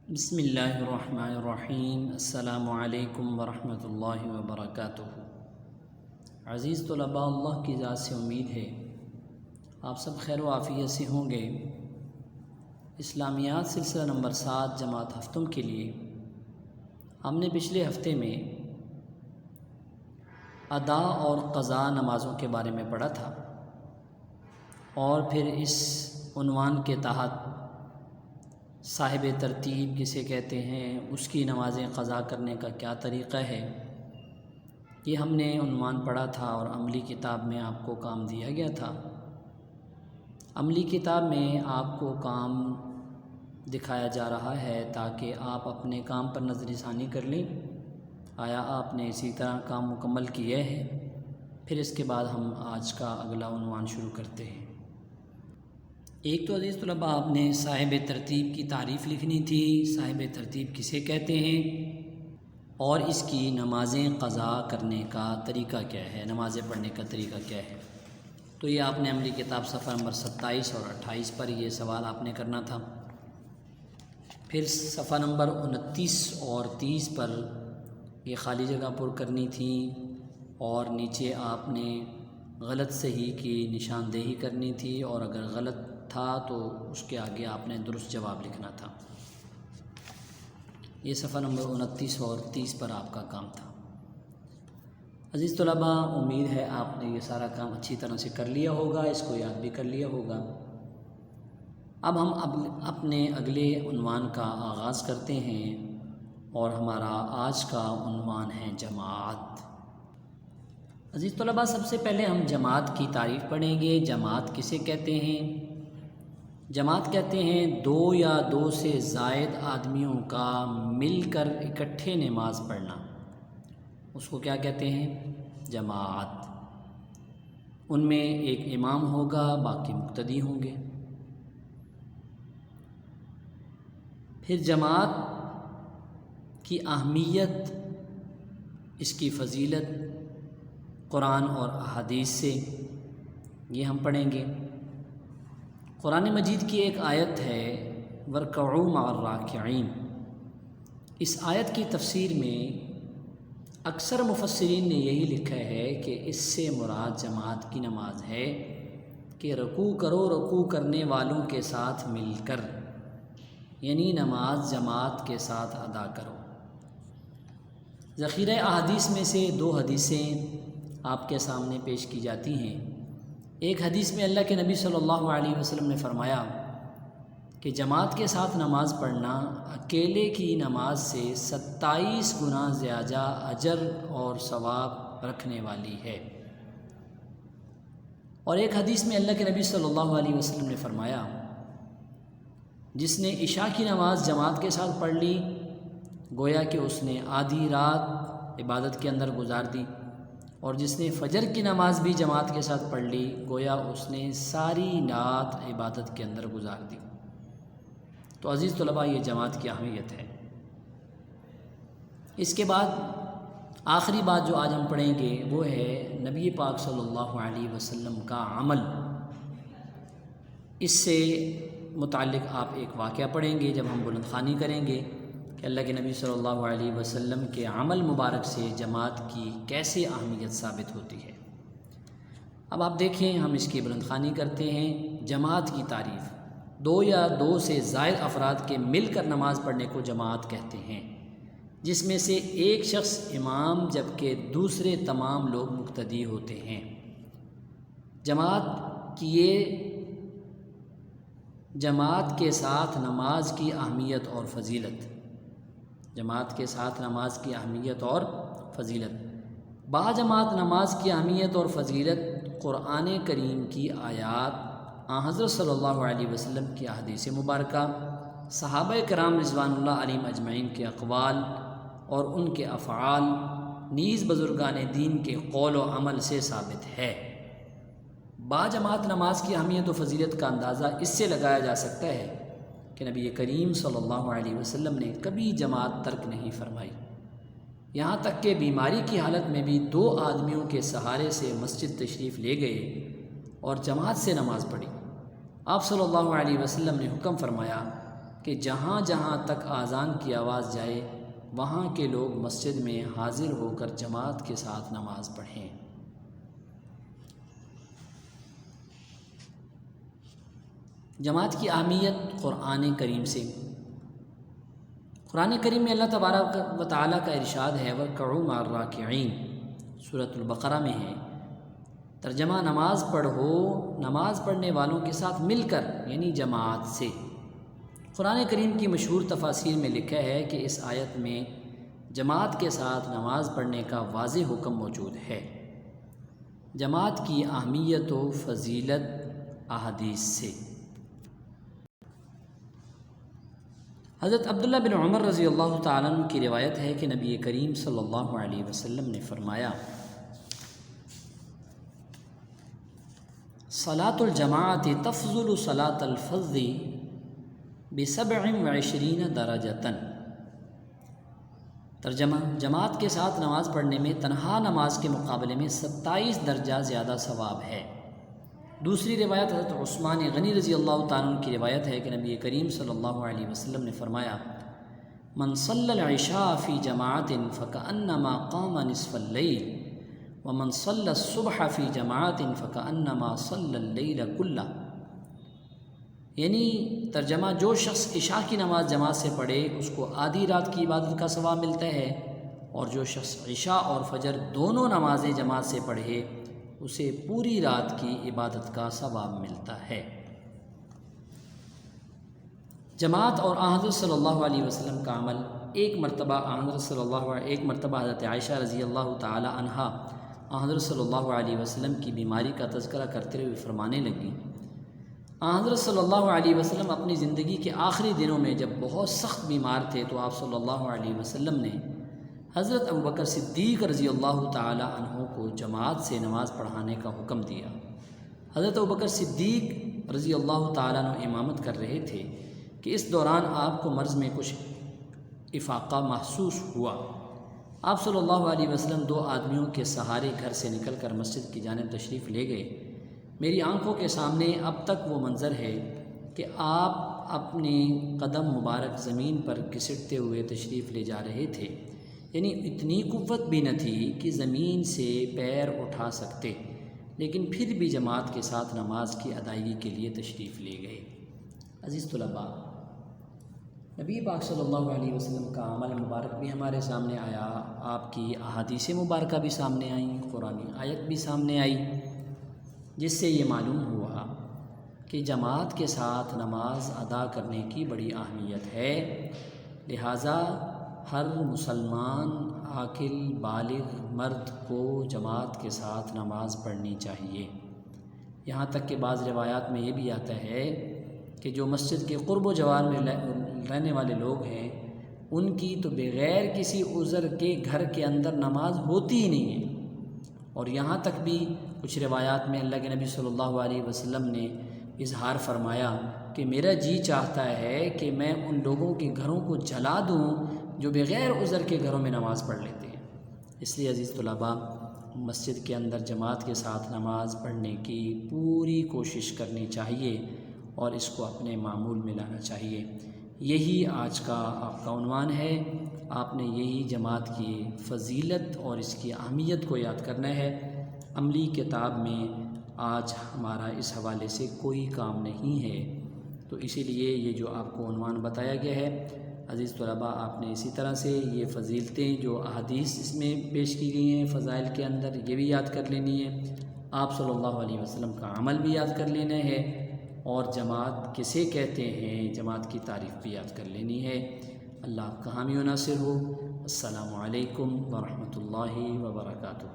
بسم اللہ الرحمن الرحیم۔ السلام علیکم ورحمۃ اللہ وبرکاتہ۔ عزیز طلباء، اللہ کی ذات سے امید ہے آپ سب خیر و عافیت سے ہوں گے۔ اسلامیات سلسلہ نمبر 7 جماعت ہفتم کے لیے ہم نے پچھلے ہفتے میں ادا اور قضا نمازوں کے بارے میں پڑھا تھا، اور پھر اس عنوان کے تحت صاحب ترتیب کسے کہتے ہیں، اس کی نمازیں قضا کرنے کا کیا طریقہ ہے، یہ ہم نے عنوان پڑھا تھا اور عملی کتاب میں آپ کو کام دیا گیا تھا۔ عملی کتاب میں آپ کو کام دکھایا جا رہا ہے تاکہ آپ اپنے کام پر نظر ثانی کر لیں، آیا آپ نے اسی طرح کام مکمل کیا ہے۔ پھر اس کے بعد ہم آج کا اگلا عنوان شروع کرتے ہیں۔ ایک تو عزیز طلباء، آپ نے صاحب ترتیب کی تعریف لکھنی تھی، صاحب ترتیب کسے کہتے ہیں اور اس کی نمازیں قضا کرنے کا طریقہ کیا ہے، نمازیں پڑھنے کا طریقہ کیا ہے۔ تو یہ آپ نے عملی کتاب صفحہ نمبر 27 اور 28 پر یہ سوال آپ نے کرنا تھا۔ پھر صفحہ نمبر 29 اور 30 پر یہ خالی جگہ پر کرنی تھی، اور نیچے آپ نے غلط صحیح کی نشاندہی کرنی تھی، اور اگر غلط تھا تو اس کے آگے آپ نے درست جواب لکھنا تھا۔ یہ صفحہ نمبر 29 اور 30 پر آپ کا کام تھا۔ عزیز طلباء، امید ہے آپ نے یہ سارا کام اچھی طرح سے کر لیا ہوگا، اس کو یاد بھی کر لیا ہوگا۔ اب ہم اپنے اگلے عنوان کا آغاز کرتے ہیں، اور ہمارا آج کا عنوان ہے جماعت۔ عزیز طلباء، سب سے پہلے ہم جماعت کی تعریف پڑھیں گے۔ جماعت کسے کہتے ہیں؟ جماعت کہتے ہیں دو یا دو سے زائد آدمیوں کا مل کر اکٹھے نماز پڑھنا، اس کو کیا کہتے ہیں؟ جماعت۔ ان میں ایک امام ہوگا، باقی مقتدی ہوں گے۔ پھر جماعت کی اہمیت، اس کی فضیلت قرآن اور احادیث سے یہ ہم پڑھیں گے۔ قرآن مجید کی ایک آیت ہے وَارْكَعُوا مَعَ الرَّاكِعِينَ۔ اس آیت کی تفسیر میں اکثر مفسرین نے یہی لکھا ہے کہ اس سے مراد جماعت کی نماز ہے کہ رکوع کرو، رکوع کرنے والوں کے ساتھ مل کر، یعنی نماز جماعت کے ساتھ ادا کرو۔ ذخیرہ احادیث میں سے 2 حدیثیں آپ کے سامنے پیش کی جاتی ہیں۔ ایک حدیث میں اللہ کے نبی صلی اللہ علیہ وسلم نے فرمایا کہ جماعت کے ساتھ نماز پڑھنا اکیلے کی نماز سے 27 گنا زیادہ اجر اور ثواب رکھنے والی ہے۔ اور ایک حدیث میں اللہ کے نبی صلی اللہ علیہ وسلم نے فرمایا جس نے عشاء کی نماز جماعت کے ساتھ پڑھ لی، گویا کہ اس نے آدھی رات عبادت کے اندر گزار دی، اور جس نے فجر کی نماز بھی جماعت کے ساتھ پڑھ لی، گویا اس نے ساری رات عبادت کے اندر گزار دی۔ تو عزیز طلباء، یہ جماعت کی اہمیت ہے۔ اس کے بعد آخری بات جو آج ہم پڑھیں گے وہ ہے نبی پاک صلی اللہ علیہ وسلم کا عمل۔ اس سے متعلق آپ ایک واقعہ پڑھیں گے جب ہم بلند خوانی کریں گے کہ اللہ کے نبی صلی اللہ علیہ وسلم کے عمل مبارک سے جماعت کی کیسے اہمیت ثابت ہوتی ہے۔ اب آپ دیکھیں، ہم اس کی بلند خوانی کرتے ہیں۔ جماعت کی تعریف، 2 یا 2 سے زائد افراد کے مل کر نماز پڑھنے کو جماعت کہتے ہیں، جس میں سے ایک شخص امام جبکہ دوسرے تمام لوگ مقتدی ہوتے ہیں۔ جماعت کے ساتھ نماز کی اہمیت اور فضیلت۔ جماعت کے ساتھ نماز کی اہمیت اور فضیلت۔ باجماعت نماز کی اہمیت اور فضیلت قرآن کریم کی آیات، حضرت صلی اللہ علیہ وسلم کی احادیث مبارکہ، صحابہ کرام رضوان اللہ علیہم اجمعین کے اقوال اور ان کے افعال، نیز بزرگان دین کے قول و عمل سے ثابت ہے۔ باجماعت نماز کی اہمیت و فضیلت کا اندازہ اس سے لگایا جا سکتا ہے کہ نبی کریم صلی اللہ علیہ وسلم نے کبھی جماعت ترک نہیں فرمائی، یہاں تک کہ بیماری کی حالت میں بھی 2 آدمیوں کے سہارے سے مسجد تشریف لے گئے اور جماعت سے نماز پڑھی۔ آپ صلی اللہ علیہ وسلم نے حکم فرمایا کہ جہاں جہاں تک اذان کی آواز جائے وہاں کے لوگ مسجد میں حاضر ہو کر جماعت کے ساتھ نماز پڑھیں۔ جماعت کی اہمیت قرآن کریم سے۔ قرآن کریم میں اللہ تبارک و تعالیٰ کا ارشاد ہے وَارْكَعُوا مَعَ الرَّاكِعِينَ، سورۃ البقرہ میں ہے۔ ترجمہ نماز پڑھو نماز پڑھنے والوں کے ساتھ مل کر، یعنی جماعت سے۔ قرآن کریم کی مشہور تفاسیر میں لکھا ہے کہ اس آیت میں جماعت کے ساتھ نماز پڑھنے کا واضح حکم موجود ہے۔ جماعت کی اہمیت و فضیلت احادیث سے۔ حضرت عبداللہ بن عمر رضی اللہ تعالیٰ عنہ کی روایت ہے کہ نبی کریم صلی اللہ علیہ وسلم نے فرمایا صلاۃ الجماعت تفضل صلاۃ الفرد ب27 درجۃ۔ ترجمہ جماعت کے ساتھ نماز پڑھنے میں تنہا نماز کے مقابلے میں 27 درجہ زیادہ ثواب ہے۔ دوسری روایت حضرت عثمان غنی رضی اللہ تعالیٰ عنہ کی روایت ہے کہ نبی کریم صلی اللہ علیہ وسلم نے فرمایا من صلی العشاء فی جماعت فکأنما قام نصف اللیل ومن صلی الصبح فی جماعت فکأنما صلی اللیل کلہ، یعنی ترجمہ جو شخص عشاء کی نماز جماعت سے پڑھے اس کو آدھی رات کی عبادت کا ثواب ملتا ہے، اور جو شخص عشاء اور فجر دونوں نمازیں جماعت سے پڑھے اسے پوری رات کی عبادت کا ثواب ملتا ہے۔ جماعت اور حضرت صلی اللہ علیہ وسلم کا عمل۔ ایک مرتبہ حضرت عائشہ رضی اللہ تعالی عنہا حضرت صلی اللہ علیہ وسلم کی بیماری کا تذکرہ کرتے ہوئے فرمانے لگیں حضرت صلی اللہ علیہ وسلم اپنی زندگی کے آخری دنوں میں جب بہت سخت بیمار تھے تو آپ صلی اللہ علیہ وسلم نے حضرت ابوبکر صدیق رضی اللہ تعالی عنہ کو جماعت سے نماز پڑھانے کا حکم دیا۔ حضرت ابوبکر صدیق رضی اللہ تعالیٰ عنہ امامت کر رہے تھے کہ اس دوران آپ کو مرض میں کچھ افاقہ محسوس ہوا۔ آپ صلی اللہ علیہ وسلم 2 آدمیوں کے سہارے گھر سے نکل کر مسجد کی جانب تشریف لے گئے۔ میری آنکھوں کے سامنے اب تک وہ منظر ہے کہ آپ اپنے قدم مبارک زمین پر گھسٹتے ہوئے تشریف لے جا رہے تھے، یعنی اتنی قوت بھی نہ تھی کہ زمین سے پیر اٹھا سکتے، لیکن پھر بھی جماعت کے ساتھ نماز کی ادائیگی کے لیے تشریف لے گئے۔ عزیز طلباء، نبی پاک صلی اللہ علیہ وسلم کا عمل مبارک بھی ہمارے سامنے آیا، آپ کی احادیث مبارکہ بھی سامنے آئیں، قرآن آیت بھی سامنے آئی، جس سے یہ معلوم ہوا کہ جماعت کے ساتھ نماز ادا کرنے کی بڑی اہمیت ہے۔ لہٰذا ہر مسلمان عاقل بالغ مرد کو جماعت کے ساتھ نماز پڑھنی چاہیے۔ یہاں تک کہ بعض روایات میں یہ بھی آتا ہے کہ جو مسجد کے قرب و جوار میں رہنے والے لوگ ہیں ان کی تو بغیر کسی عذر کے گھر کے اندر نماز ہوتی ہی نہیں ہے، اور یہاں تک بھی کچھ روایات میں اللہ کے نبی صلی اللہ علیہ وسلم نے اظہار فرمایا کہ میرا جی چاہتا ہے کہ میں ان لوگوں کے گھروں کو جلا دوں جو بغیر عذر کے گھروں میں نماز پڑھ لیتے ہیں۔ اس لیے عزیز طلباء، مسجد کے اندر جماعت کے ساتھ نماز پڑھنے کی پوری کوشش کرنی چاہیے اور اس کو اپنے معمول میں لانا چاہیے۔ یہی آج کا آپ کا عنوان ہے۔ آپ نے یہی جماعت کی فضیلت اور اس کی اہمیت کو یاد کرنا ہے۔ عملی کتاب میں آج ہمارا اس حوالے سے کوئی کام نہیں ہے، تو اسی لیے یہ جو آپ کو عنوان بتایا گیا ہے عزیز طلباء، آپ نے اسی طرح سے یہ فضیلتیں جو احادیث اس میں پیش کی گئی ہیں فضائل کے اندر، یہ بھی یاد کر لینی ہے۔ آپ صلی اللہ علیہ وسلم کا عمل بھی یاد کر لینا ہے، اور جماعت کسے کہتے ہیں جماعت کی تعریف بھی یاد کر لینی ہے۔ اللہ آپ کا حامی و ناصر ہو۔ السلام علیکم ورحمۃ اللہ وبرکاتہ۔